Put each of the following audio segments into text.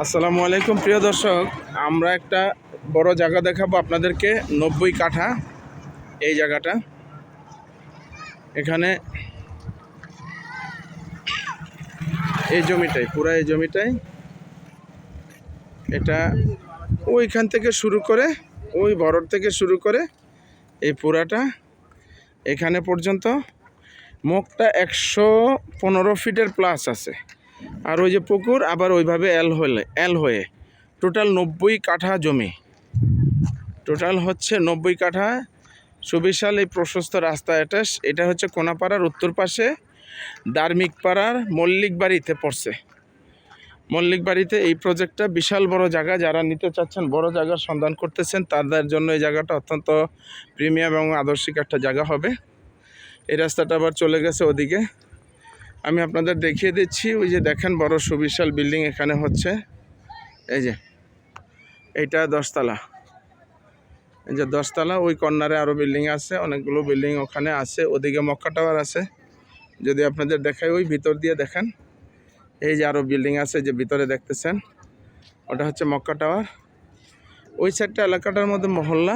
আসসালামু আলাইকুম প্রিয় দর্শক, আমরা একটা বড় জায়গা দেখাবো আপনাদেরকে। 90 কাঠা এই জায়গাটা। এখানে এই জমিটাই, পুরো এই জমিটাই, এটা ওইখান থেকে শুরু করে, ওই বড় থেকে শুরু করে এই পুরাটা এখানে পর্যন্ত মুখটা 115 ফিটের প্লাস আছে। আর ওই যে পুকুর, আবার ওইভাবে এল হয়ে টোটাল 90 কাঠা জমি। টোটাল হচ্ছে 90 কাঠা। সুবিশাল এই প্রশস্ত রাস্তা। এটা হচ্ছে কোনাপাড়ার উত্তর পাশে ধার্মিক পাড়ার মল্লিক বাড়িতে পড়ছে। মল্লিক বাড়িতে এই প্রজেক্টটা বিশাল বড় জায়গা। যারা নিতে চাচ্ছেন, বড় জায়গার সন্ধান করতেছেন, তাদের জন্য এই জায়গাটা অত্যন্ত প্রিমিয়াম এবং আদর্শিক একটা জায়গা হবে। এই রাস্তাটা আবার চলে গেছে ওদিকে। আমি আপনাদের দেখিয়ে দিচ্ছি। ওই যে দেখেন বড় সুবিশাল বিল্ডিং এখানে হচ্ছে। এই যে এইটা 10 তলা। এই যে 10 তলা। ওই কর্নারে আরও বিল্ডিং আছে, অনেকগুলো বিল্ডিং ওখানে আছে। ওদিকে মক্কা টাওয়ার আছে। যদি আপনাদের দেখাই, ওই ভিতর দিয়ে দেখেন, এই যে আরও বিল্ডিং আছে যে ভিতরে দেখতেছেন, ওটা হচ্ছে মক্কা টাওয়ার। ওই সাইডটা এলাকাটার মধ্যে মহল্লা।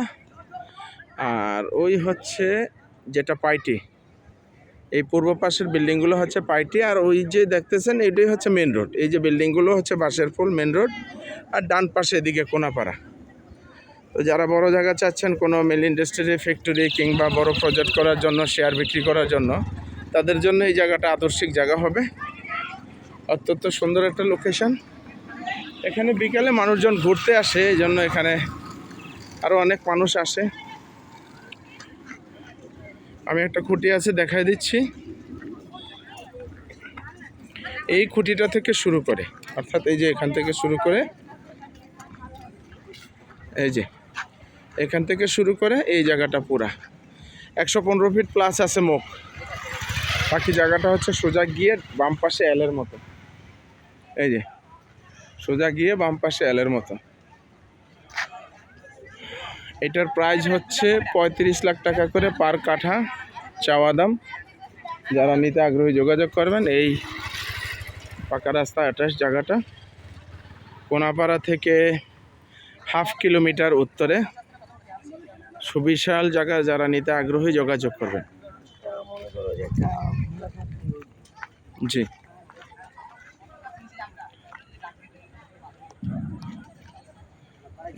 আর ওই হচ্ছে যেটা পাইটি, এই পূর্ব পাশের বিল্ডিংগুলো হচ্ছে পাইটি। আর ওই যে দেখতেছেন, এইটাই হচ্ছে মেন রোড। এই যে বিল্ডিংগুলো হচ্ছে বাঁশের ফুল মেন রোড। আর ডান পাশে এদিকে কোনাপাড়া। তো যারা বড় জায়গা চাচ্ছেন, কোনো মিল ইন্ডাস্ট্রি, ফ্যাক্টরি কিংবা বড় প্রজেক্ট করার জন্য, শেয়ার বিক্রি করার জন্য, তাদের জন্য এই জায়গাটা আদর্শিক জায়গা হবে। অত্যন্ত সুন্দর একটা লোকেশন। এখানে বিকালে মানুষজন ঘুরতে আসে, এই জন্য এখানে আরও অনেক মানুষ আসে। আমি একটা খুঁটি আছে দেখাই দিচ্ছি। এই খুঁটিটা থেকে শুরু করে, অর্থাৎ এই যে এখান থেকে শুরু করে, এই যে এখান থেকে শুরু করে এই জায়গাটা পুরা 115 ফিট প্লাস আছে মুখ। বাকি জায়গাটা হচ্ছে সোজা গিয়ে বাম পাশে এলের মতো। এই যে সোজা গিয়ে বাম পাশে এলের মতো। এটার প্রাইস হচ্ছে 35 লাখ টাকা করে পার কাঠা চাওয়া দাম। যারা নিতে আগ্রহী যোগাযোগ করবেন। এই পাকা রাস্তা অ্যাটাচ জায়গাটা কোনাপাড়া থেকে হাফ কিলোমিটার উত্তরে। সুবিশাল জায়গা। যারা নিতে আগ্রহী যোগাযোগ করবেন। জি,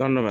ধন্যবাদ।